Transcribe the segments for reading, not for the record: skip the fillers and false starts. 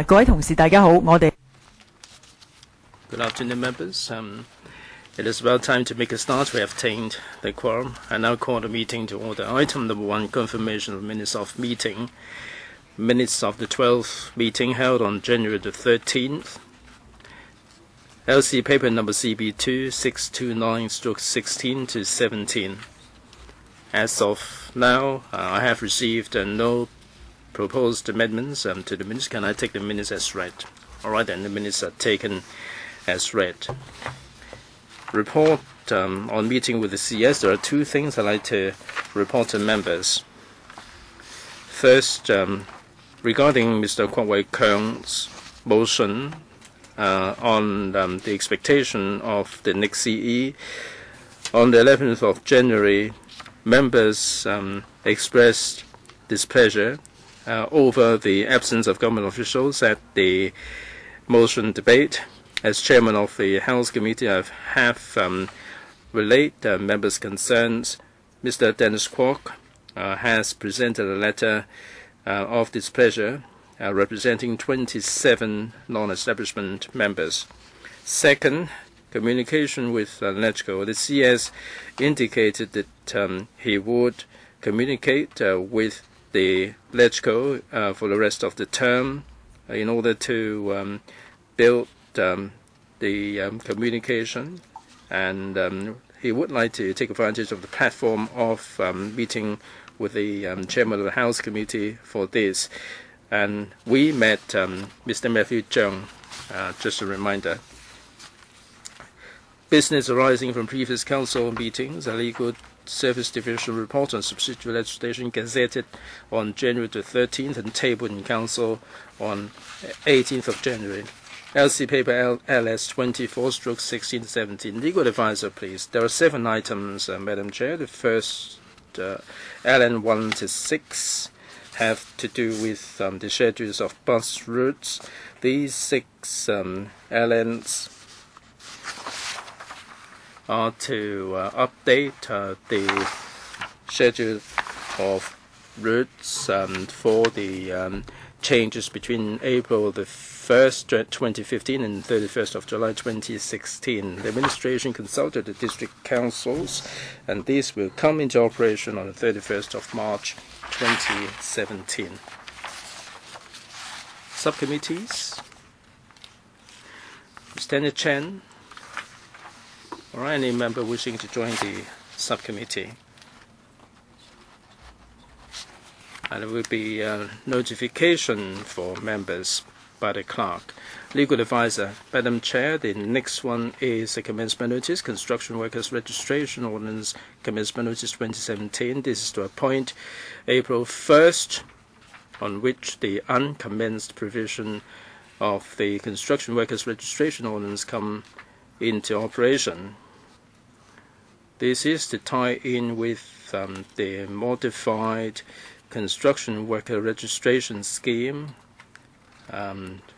各位同事大家好，我哋 Good afternoon, members. It is about time to make a start. We have attained the quorum. I now call the meeting to order. Item number 1, confirmation of minutes of meeting. Minutes of the 12th meeting held on January the 13th. LC paper number CB2 629/16 to 17. As of now, I have received no proposed amendments to the minutes. Can I take the minutes as read? All right, then the minutes are taken as read. Report on meeting with the CS. There are two things I'd like to report to members. First, regarding Mr. Kwok Wai Keung's motion on the expectation of the next CE, on the 11th of January, members expressed displeasure over the absence of government officials at the motion debate. As chairman of the House Committee, I have relayed members' concerns. Mr. Dennis Kwok has presented a letter of displeasure representing 27 non-establishment members. Second, communication with LegCo. The CS indicated that he would communicate with the LegCo for the rest of the term in order to build the communication, and he would like to take advantage of the platform of meeting with the chairman of the House Committee for this. And we met Mr. Matthew Chung, just a reminder. Business arising from previous council meetings, a legal service division report on subsidiary legislation gazetted on January the 13th and tabled in council on 18th of January. LC paper LS 24/16 to 17. Legal advisor, please. There are 7 items, Madam Chair. The first, LN 1 to 6, have to do with the schedules of bus routes. These 6 LNs are to update the schedule of routes for the changes between April the 1st, 2015 and 31st of July 2016. The administration consulted the district councils, and these will come into operation on the 31st of March 2017. Subcommittees. Mr. Chen. Or any member wishing to join the subcommittee. And there will be notification for members by the clerk. Legal advisor, Madam Chair, the next one is a commencement notice, Construction Workers Registration Ordinance Commencement Notice 2017. This is to appoint April 1st, on which the uncommenced provision of the Construction Workers Registration Ordinance come into operation. This is to tie in with the modified construction worker registration scheme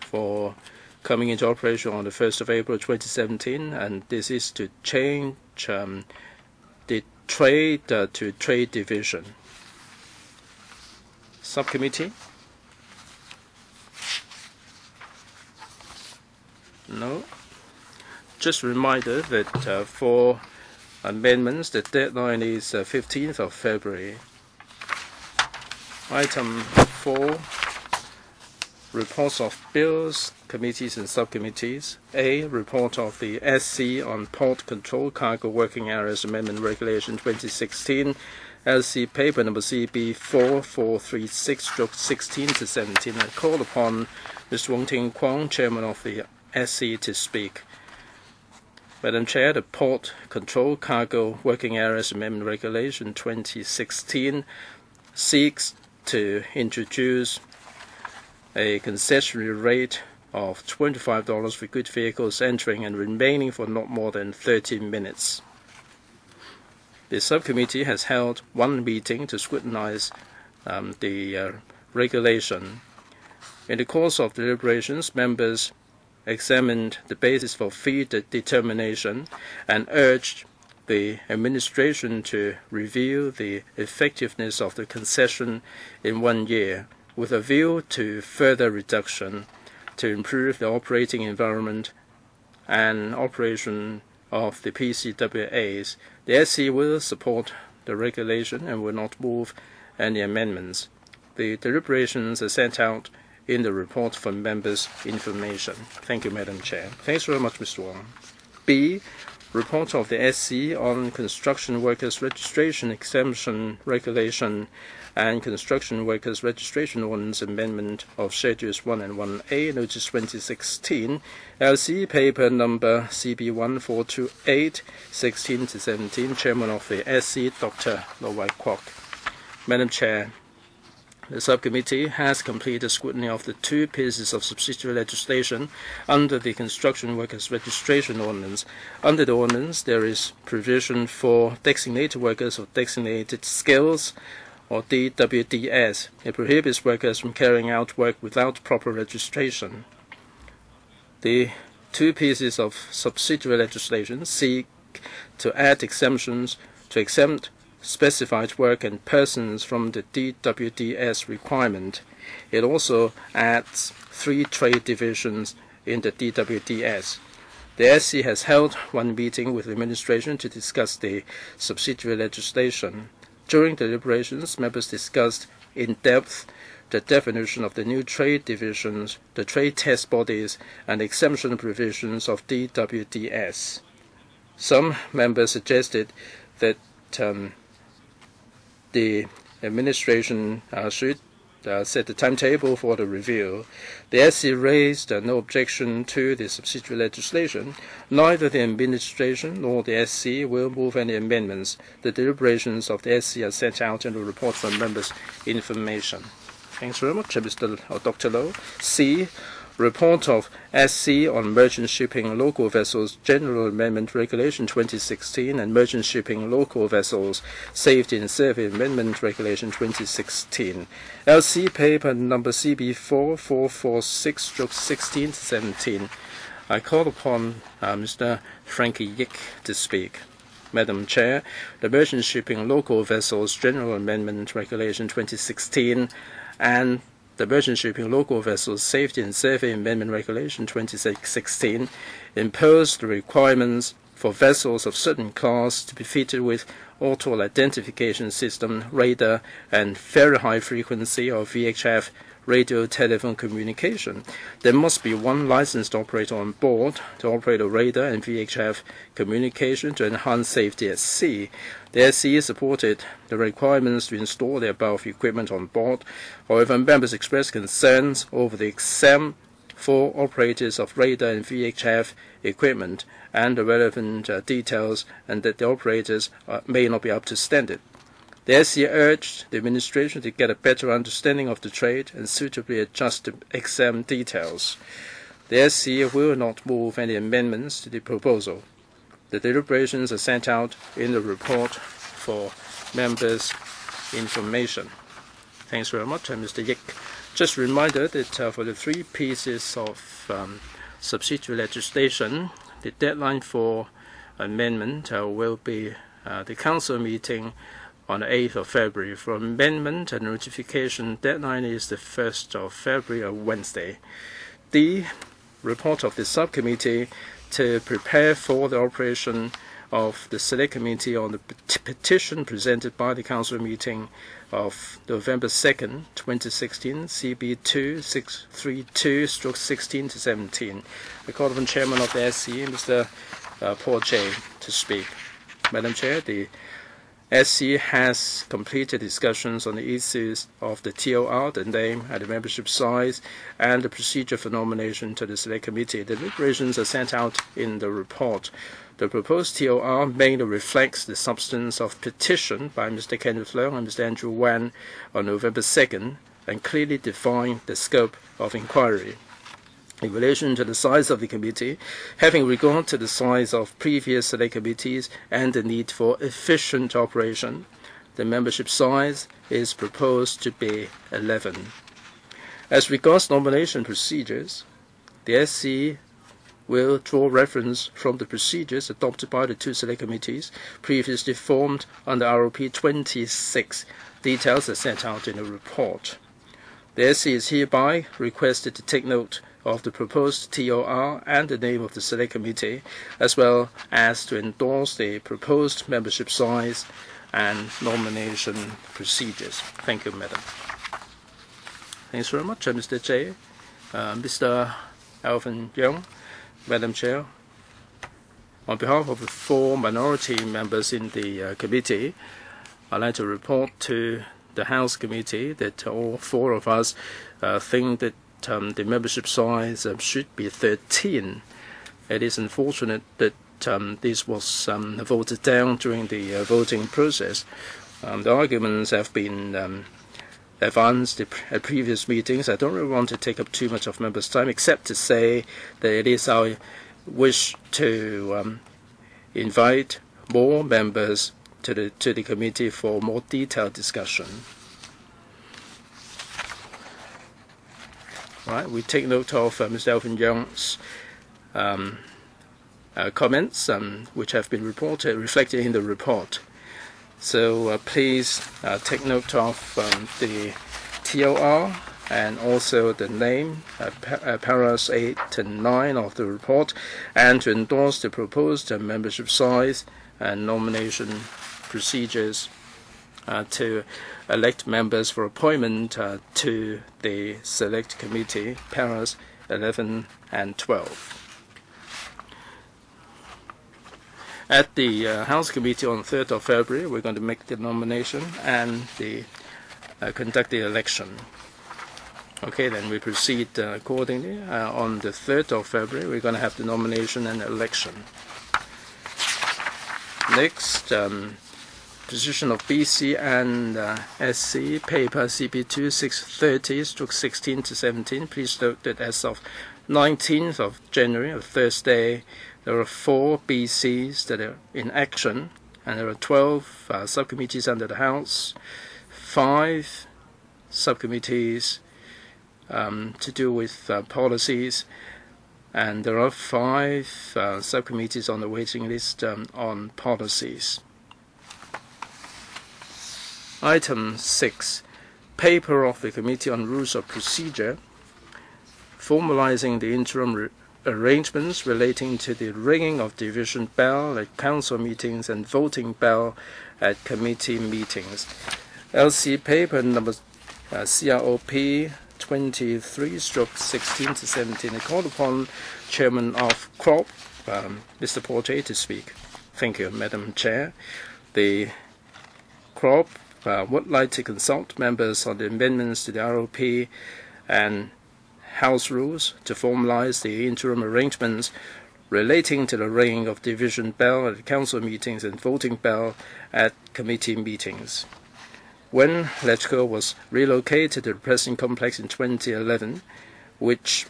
for coming into operation on the 1st of April 2017, and this is to change the trade to trade division. Subcommittee? No. Just a reminder that for amendments, the deadline is 15th of February. Item 4, reports of bills, committees and subcommittees. A, report of the SC on Port Control Cargo Working Areas Amendment Regulation 2016, LC paper number CB 4436/16 to 17. I call upon Mr. Wong Ting Kwong, chairman of the SC, to speak. Madam Chair, the Port Control Cargo Working Areas Amendment Regulation 2016 seeks to introduce a concessionary rate of $25 for good vehicles entering and remaining for not more than 30 minutes. The subcommittee has held one meeting to scrutinize the regulation. In the course of deliberations, members examined the basis for fee determination and urged the administration to review the effectiveness of the concession in 1 year with a view to further reduction to improve the operating environment and operation of the PCWAs. The SC will support the regulation and will not move any amendments. The deliberations are set out in the report for members' information. Thank you, Madam Chair. Thanks very much, Mr. Wong. B. Report of the SC on Construction Workers Registration Exemption Regulation and Construction Workers Registration Ordinance Amendment of Schedules 1 and 1A, Notice 2016, LC Paper Number CB1428, 16 to 17, Chairman of the SC, Dr. Lo Wai Kwok. Madam Chair, the subcommittee has completed scrutiny of the two pieces of subsidiary legislation under the Construction Workers Registration Ordinance. Under the ordinance, there is provision for designated workers of designated skills, or DWDS. It prohibits workers from carrying out work without proper registration. The two pieces of subsidiary legislation seek to add exemptions to exempt specified work and persons from the DWDS requirement. It also adds 3 trade divisions in the DWDS. The SC has held one meeting with the administration to discuss the subsidiary legislation. During deliberations, members discussed in depth the definition of the new trade divisions, the trade test bodies, and exemption provisions of DWDS. Some members suggested that the administration should set the timetable for the review. The SC raised no objection to the subsidiary legislation. Neither the administration nor the SC will move any amendments. The deliberations of the SC are set out in the report for members' information. Thanks very much, Dr. Low. C. Report of SC on Merchant Shipping Local Vessels General Amendment Regulation 2016 and Merchant Shipping Local Vessels Safety and Survey Amendment Regulation 2016. LC Paper Number CB4446, 16 to 17. I call upon Mr. Frankie Yik to speak. Madam Chair, the Merchant Shipping Local Vessels General Amendment Regulation 2016 and the Merchant Shipping Local Vessels Safety and Survey Amendment Regulation 2016 imposed the requirements for vessels of certain class to be fitted with auto identification system, radar, and very high frequency or VHF radio telephone communication. There must be one licensed operator on board to operate a radar and VHF communication to enhance safety at sea. The SC supported the requirements to install the above equipment on board. However, members expressed concerns over the exempt for operators of radar and VHF equipment and the relevant details, and that the operators may not be up to standard. The SC urged the administration to get a better understanding of the trade and suitably adjust the exam details. The SC will not move any amendments to the proposal. The deliberations are sent out in the report for members' information. Thanks very much, Mr. Yik. Just a reminder that for the 3 pieces of subsidiary legislation, the deadline for amendment will be the council meeting on the 8th of February. For amendment and notification, deadline is the 1st of February, a Wednesday. The report of the subcommittee to prepare for the operation of the Select Committee on the petition presented by the Council meeting of November 2nd, 2016, CB2632, 16 to 17. I call upon Chairman of the SC, Mr. Paul J., to speak. Madam Chair, the SC has completed discussions on the issues of the TOR, the name and the membership size, and the procedure for nomination to the Select Committee. The deliberations are sent out in the report. The proposed TOR mainly reflects the substance of petition by Mr. Kenneth Leung and Mr. Andrew Wan on November 2nd and clearly define the scope of inquiry. In relation to the size of the committee, having regard to the size of previous Select Committees and the need for efficient operation, the membership size is proposed to be 11. As regards nomination procedures, the SC will draw reference from the procedures adopted by the 2 Select Committees previously formed under ROP 26. Details are set out in the report. The SC is hereby requested to take note of the proposed TOR and the name of the Select Committee, as well as to endorse the proposed membership size and nomination procedures. Thank you, Madam. Thanks very much, Mr. Chair. Mr. Alvin Young, Madam Chair. On behalf of the 4 minority members in the committee, I'd like to report to the House Committee that all 4 of us think that the membership size should be 13. It is unfortunate that this was voted down during the voting process. The arguments have been advanced at previous meetings. I don't really want to take up too much of members' time, except to say that it is our wish to invite more members to the committee for more detailed discussion. Right, we take note of Mr. Alvin Young's comments, which have been reflected in the report. So please take note of the TOR and also the name, paragraphs 8 and 9 of the report, and to endorse the proposed membership size and nomination procedures to elect members for appointment to the Select Committee, paragraphs 11 and 12. At the House Committee on 3rd of February, we're going to make the nomination and conduct the election. Okay, then we proceed accordingly. On the 3rd of February, we're going to have the nomination and election. Next, position of BC and SC, paper CP2 630/16 to 17. Please note that as of 19th of January, a Thursday, there are 4 BCs that are in action, and there are 12 subcommittees under the House, 5 subcommittees to do with policies, and there are 5 subcommittees on the waiting list on policies. Item 6, paper of the Committee on Rules of Procedure, formalizing the interim arrangements relating to the ringing of division bell at council meetings and voting bell at committee meetings. LC paper number CROP 23/16 to 17. I call upon Chairman of CROP, Mr. Porter, to speak. Thank you, Madam Chair. The CROP would like to consult members on the amendments to the ROP and House rules to formalize the interim arrangements relating to the ringing of division bell at council meetings and voting bell at committee meetings. When LegCo was relocated to the President Complex in 2011, which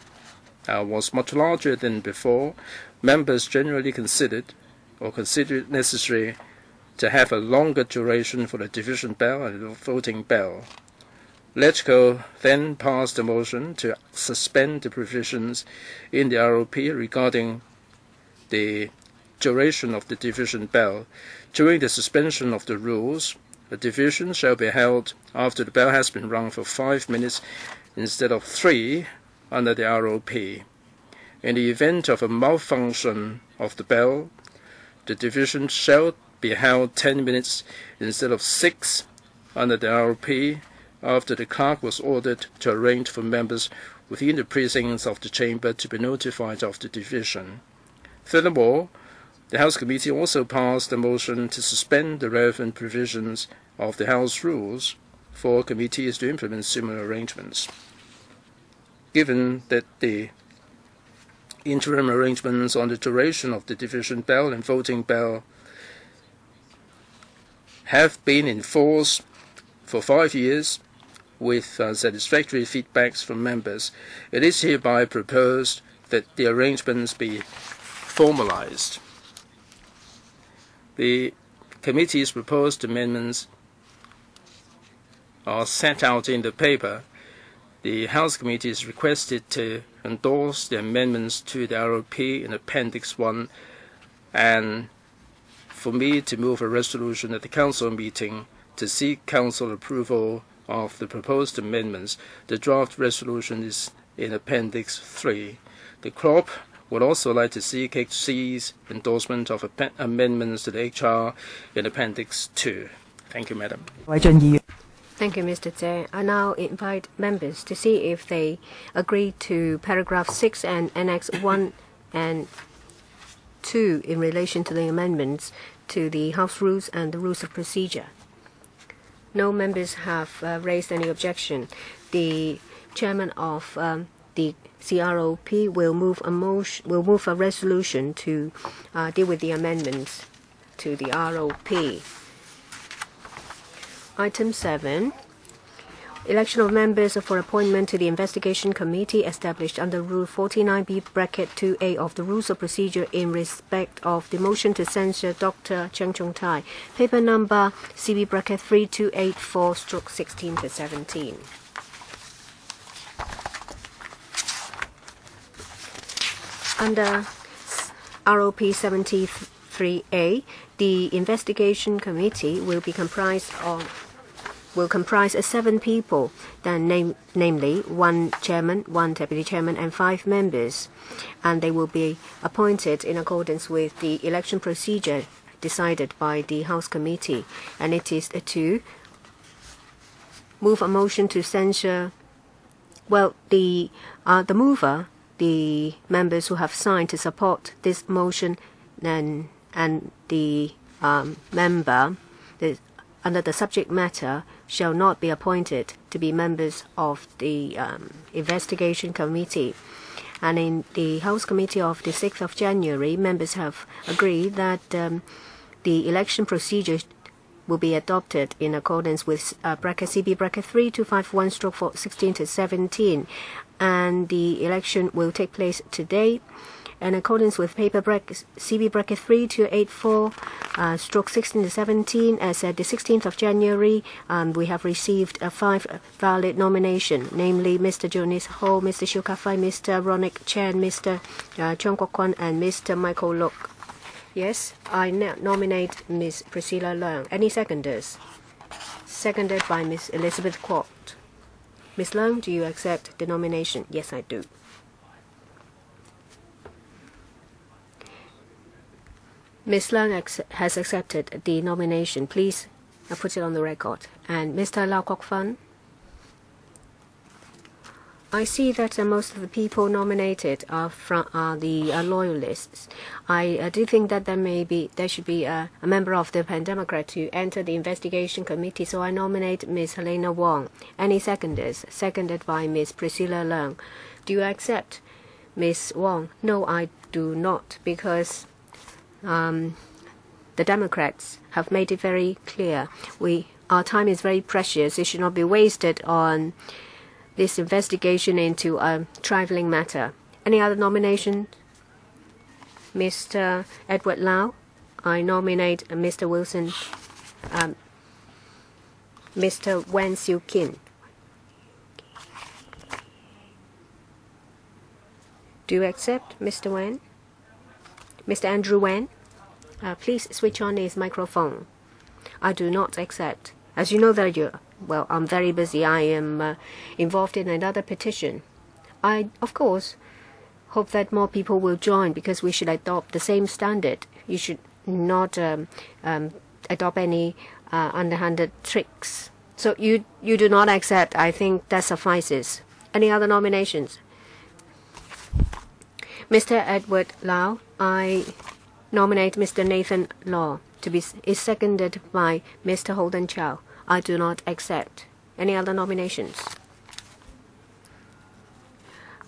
was much larger than before, members generally considered it necessary to have a longer duration for the division bell and the voting bell. LegCo then passed a motion to suspend the provisions in the ROP regarding the duration of the division bell. During the suspension of the rules, the division shall be held after the bell has been rung for 5 minutes instead of 3 under the ROP. In the event of a malfunction of the bell, the division shall be held 10 minutes instead of 6 under the ROP after the clerk was ordered to arrange for members within the precincts of the chamber to be notified of the division. Furthermore, the House Committee also passed a motion to suspend the relevant provisions of the House rules for committees to implement similar arrangements. Given that the interim arrangements on the duration of the division bell and voting bell have been in force for 5 years, with satisfactory feedbacks from members, it is hereby proposed that the arrangements be formalized. The committee's proposed amendments are set out in the paper. The House Committee is requested to endorse the amendments to the ROP in Appendix 1 and for me to move a resolution at the Council meeting to seek Council approval of the proposed amendments. The draft resolution is in Appendix 3. The CROP would also like to see KHC's endorsement of amendments to the HR in Appendix 2. Thank you, Madam. Thank you, Mr. Tse. I now invite members to see if they agree to paragraph 6 and Annex 1 and 2 in relation to the amendments to the House Rules and the Rules of Procedure. No members have raised any objection. The chairman of the CROP will move a resolution to deal with the amendments to the ROP. Item 7. Election of members for appointment to the Investigation Committee established under Rule 49B bracket 2A of the Rules of Procedure in respect of the motion to censure Dr. Cheng Chung-tai. Paper number CB bracket 3284/16-17. Under ROP 73A, the Investigation Committee will comprise 7 people, namely 1 chairman, 1 deputy chairman, and 5 members, and they will be appointed in accordance with the election procedure decided by the House Committee, and it is to move a motion to censure. Well, the mover, the members who have signed to support this motion, and the member under the subject matter shall not be appointed to be members of the Investigation Committee. And in the House Committee of the 6th of January, members have agreed that the election procedure will be adopted in accordance with bracket CB bracket 3251/16-17, and the election will take place today. In accordance with paper bracket CB bracket 3284/16-17, as at the 16th of January, we have received 5 valid nominations, namely Mr. Jonis Ho, Mr. Shiu Ka-fai, Mr. Ronick Chen, Mr. Cheong Kwok-kwan, and Mr. Michael Look. Yes, I now nominate Ms. Priscilla Leung. Any seconders? Seconded by Ms. Elizabeth Kwok. Ms. Leung, do you accept the nomination? Yes, I do. Ms. Leung has accepted the nomination. Please put it on the record. And Mr. Lau Kok Fan? I see that most of the people nominated are the loyalists. I do think that there should be a member of the Pan Democrat to enter the Investigation Committee, so I nominate Ms. Helena Wong. Any seconders? Seconded by Ms. Priscilla Leung. Do you accept, Ms. Wong? No, I do not, because the Democrats have made it very clear. Our time is very precious. It should not be wasted on this investigation into a trifling matter. Any other nomination? Mr. Edward Lau? I nominate Mr. Wilson, Mr. Wen Siu Kin. Do you accept, Mr. Wen? Mr. Andrew Wen? Please switch on his microphone. I do not accept. As you know that I'm very busy. I am involved in another petition. I, of course, hope that more people will join, because we should adopt the same standard. You should not adopt any underhanded tricks. So you do not accept. I think that suffices. Any other nominations? Mr. Edward Lau, I nominate Mr. Nathan Law is seconded by Mr. Holden Chow. I do not accept. Any other nominations?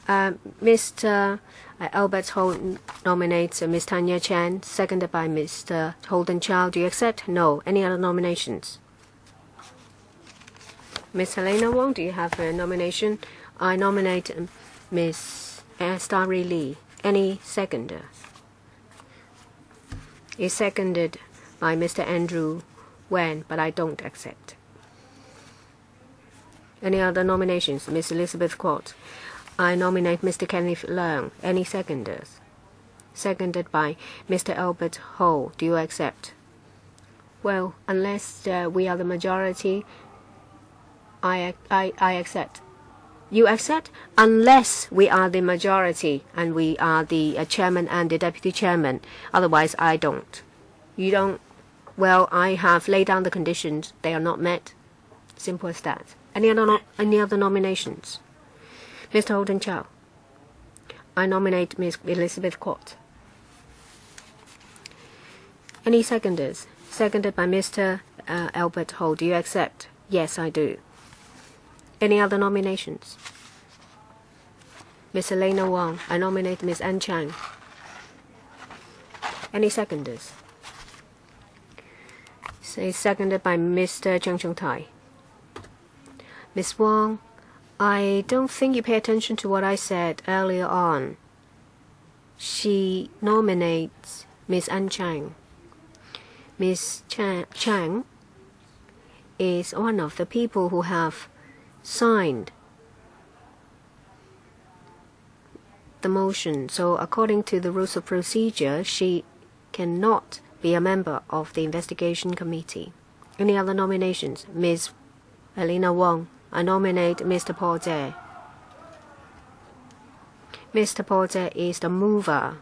Mr. Albert Ho nominates Ms. Tanya Chan, seconded by Mr. Holden Chow. Do you accept? No. Any other nominations? Ms. Helena Wong, do you have a nomination? I nominate Ms. Starry Lee. Any seconder? Is seconded by Mr. Andrew Wen, but I don't accept. Any other nominations? Ms. Elizabeth Kwok. I nominate Mr. Kenneth Leung. Any seconders? Seconded by Mr. Albert Ho. Do you accept? Well, unless we are the majority, I think that suffices. Any other nominations? Ms. Elizabeth Kwok. I nominate Mr. Kenneth Leung. Any seconders? Seconded by Mr. Albert Ho. Do you accept? Well, unless we are the majority, I think that suffices. Any other nominations? Ms. Elizabeth Kwok. I nominate Mr. Kenneth Leung. Any seconders? Seconded by Mr. Albert Ho. Do you accept? Well, unless we are the majority, I accept. You accept? Unless we are the majority and we are the chairman and the deputy chairman. Otherwise, I don't. You don't? Well, I have laid down the conditions. They are not met. Simple as that. Any other nominations? Mr. Holden Chow. I nominate Ms. Elizabeth Court. Any seconders? Seconded by Mr. Albert Ho. Do you accept? Yes, I do. Any other nominations? Ms. Elena Wong. I nominate Ms. Ann Chang. Any seconders? Say seconded by Mr. Chang Chung Tai. Ms. Wong, I don't think you pay attention to what I said earlier on. She nominates Ms. Ann Chang. Ms. Chang is one of the people who have signed the motion. So according to the rules of procedure, she cannot be a member of the investigation committee. Any other nominations? Ms. Elena Wong. I nominate Mr. Paul Tse. Mr. Paul Tse is the mover,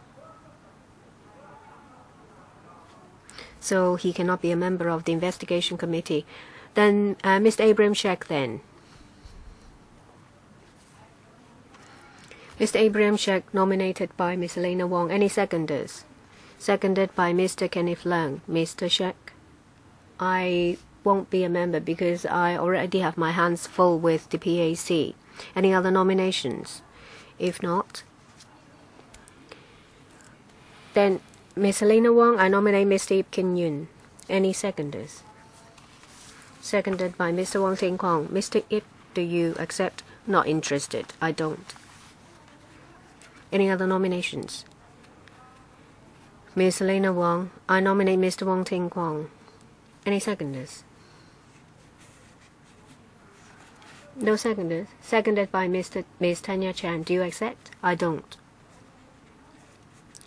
so he cannot be a member of the investigation committee. Then Mr. Abraham Sheikh then. Mr. Abraham Sheikh nominated by Ms. Elena Wong. Any seconders? Seconded by Mr. Kenneth Leung. Mr. Sheikh, I won't be a member because I already have my hands full with the PAC. Any other nominations? If not, then Ms. Elena Wong, I nominate Mr. Ip Kin Yun. Any seconders? Seconded by Mr. Wong Ting Kwong. Mr. Ip, do you accept? Not interested. I don't. Any other nominations? Ms. Elena Wong, I nominate Mr. Wong Ting Kwong. Any seconders? No seconders. Seconded by Ms. Tanya Chan. Do you accept? I don't.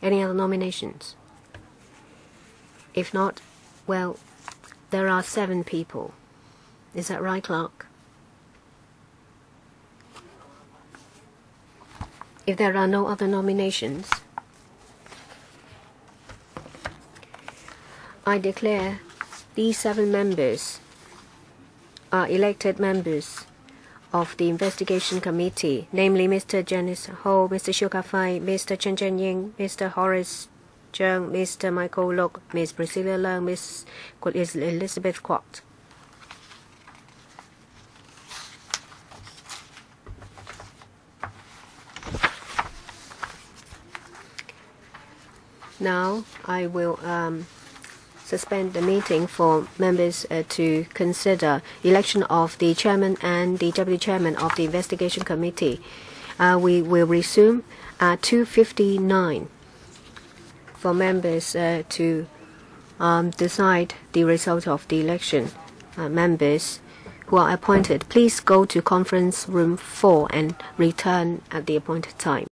Any other nominations? If not, well, there are 7 people. Is that right, Clark? If there are no other nominations, I declare these 7 members are elected members of the investigation committee, namely Mr. Janice Ho, Mr. Xiu Ka-fai, Mr. Chen Chen-ying, Mr. Horace Chung, Mr. Michael Lok, Ms. Priscilla Leung, Ms. Elizabeth Kwok. Now I will suspend the meeting for members to consider election of the chairman and the deputy chairman of the investigation committee. We will resume at 2:59 for members to decide the result of the election. Members who are appointed, please go to conference room 4 and return at the appointed time.